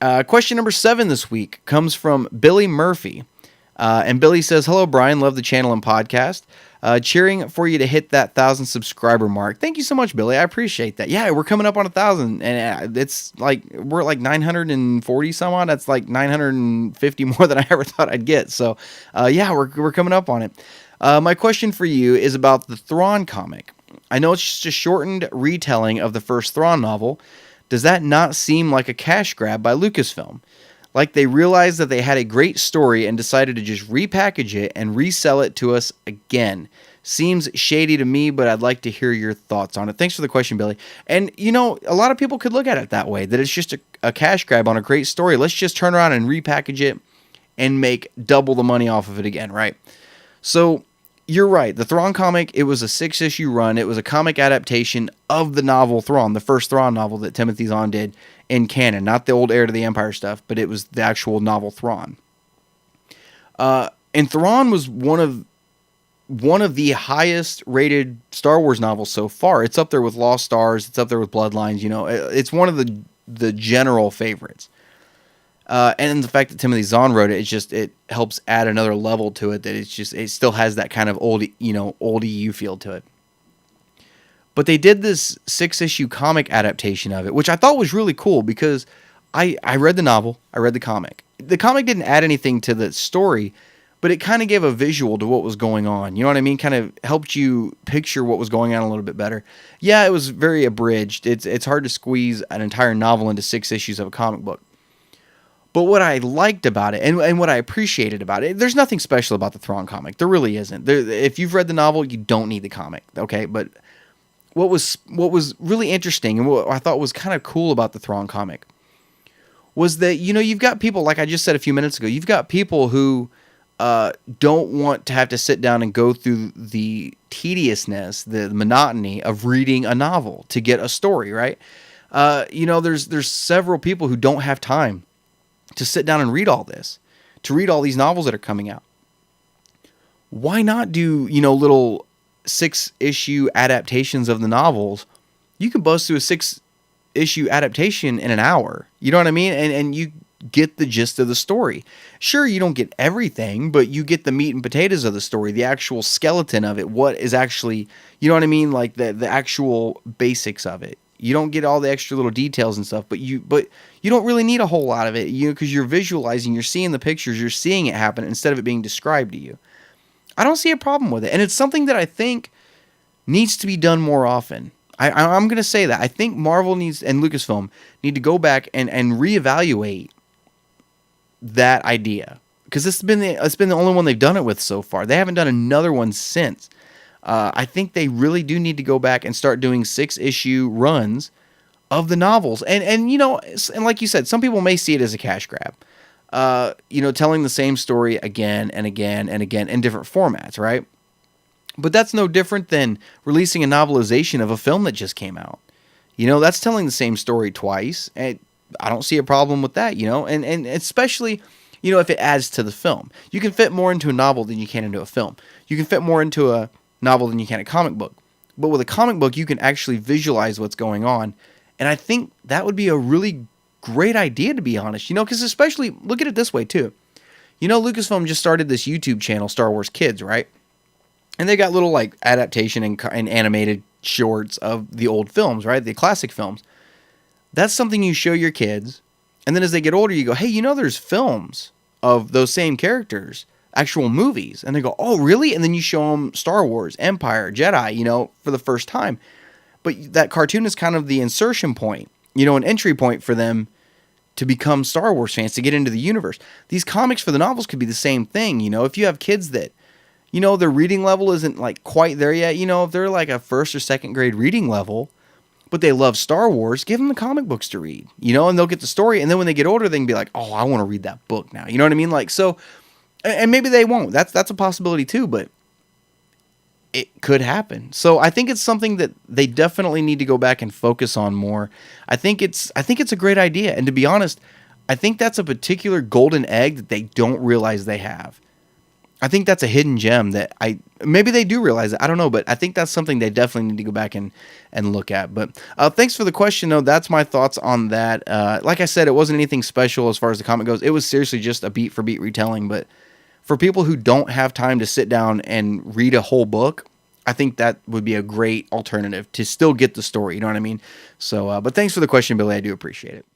Question number 7 this week comes from Billy Murphy. And Billy says, "Hello, Brian. Love the channel and podcast. Cheering for you to hit that 1,000 subscriber mark." Thank you so much, Billy. I appreciate that. Yeah, we're coming up on 1,000, and it's like we're at like 940 some odd. That's like 950 more than I ever thought I'd get. So, yeah, we're coming up on it. My question for you is about the Thrawn comic. I know it's just a shortened retelling of the first Thrawn novel. Does that not seem like a cash grab by Lucasfilm? Like they realized that they had a great story and decided to just repackage it and resell it to us again. Seems shady to me, but I'd like to hear your thoughts on it. Thanks for the question, Billy. And, you know, a lot of people could look at it that way, that it's just a cash grab on a great story. Let's just turn around and repackage it and make double the money off of it again, right? So you're right. The Thrawn comic, it was a 6-issue run. It was a comic adaptation of the novel Thrawn, the first Thrawn novel that Timothy Zahn did in canon. Not the old Heir to the Empire stuff, but it was the actual novel Thrawn. And Thrawn was one of the highest rated Star Wars novels so far. It's up there with Lost Stars. It's up there with Bloodlines. You know, it's one of the general favorites. And the fact that Timothy Zahn wrote it helps add another level to it. That it still has that kind of old EU feel to it. But they did this 6-issue comic adaptation of it, which I thought was really cool because I read the novel, I read the comic. The comic didn't add anything to the story, but it kind of gave a visual to what was going on. You know what I mean? Kind of helped you picture what was going on a little bit better. Yeah, it was very abridged. It's hard to squeeze an entire novel into 6 issues of a comic book. But what I liked about it, and what I appreciated about it, there's nothing special about the Thrawn comic. There really isn't. If you've read the novel, you don't need the comic, okay? But what was really interesting and what I thought was kind of cool about the Thrawn comic was that, you know, you've got people, like I just said a few minutes ago, you've got people who don't want to have to sit down and go through the tediousness, the monotony of reading a novel to get a story, right? You know, there's several people who don't have time to sit down and read all this, to read all these novels that are coming out. Why not do, you know, little 6-issue adaptations of the novels? You can buzz through a 6-issue adaptation in an hour. You know what I mean? And you get the gist of the story. Sure, you don't get everything, but you get the meat and potatoes of the story, the actual skeleton of it, what is actually, you know what I mean? Like the actual basics of it. You don't get all the extra little details and stuff, but you don't really need a whole lot of it, you know, because you're visualizing, you're seeing the pictures, you're seeing it happen instead of it being described to you. I don't see a problem with it, and it's something that I think needs to be done more often. I'm going to say that. I think Marvel needs, and Lucasfilm need to go back and reevaluate that idea, because it's been the only one they've done it with so far. They haven't done another one since. I think they really do need to go back and start doing 6-issue runs of the novels. And you know, and like you said, some people may see it as a cash grab. You know, telling the same story again and again and again in different formats, right? But that's no different than releasing a novelization of a film that just came out. You know, that's telling the same story twice. And I don't see a problem with that, you know, and especially, you know, if it adds to the film. You can fit more into a novel than you can into a film. You can fit more into a novel than you can a comic book. But with a comic book, you can actually visualize what's going on. And I think that would be a really great idea, to be honest, you know, because especially, look at it this way too. You know, Lucasfilm just started this YouTube channel, Star Wars Kids, right? And they got little like adaptation and animated shorts of the old films, right? The classic films. That's something you show your kids. And then as they get older, you go, hey, you know, there's films of those same characters, actual movies. And they go, oh, really? And then you show them Star Wars, Empire, Jedi, you know, for the first time. But that cartoon is kind of the insertion point, you know, an entry point for them to become Star Wars fans, to get into the universe. These comics for the novels could be the same thing, you know. If you have kids that, you know, their reading level isn't like quite there yet, you know, if they're like a 1st or 2nd grade reading level, but they love Star Wars, give them the comic books to read, you know, and they'll get the story. And then when they get older, they can be like, oh, I want to read that book now. You know what I mean? Like, so, and maybe they won't. That's a possibility too, but it could happen. So I think it's something that they definitely need to go back and focus on more. I think it's a great idea. And to be honest, I think that's a particular golden egg that they don't realize they have. I think that's a hidden gem that Maybe they do realize it. I don't know, but I think that's something they definitely need to go back and look at. But thanks for the question, though. That's my thoughts on that. Like I said, it wasn't anything special as far as the comic goes. It was seriously just a beat for beat retelling. But for people who don't have time to sit down and read a whole book, I think that would be a great alternative to still get the story. You know what I mean? So, but thanks for the question, Billy. I do appreciate it.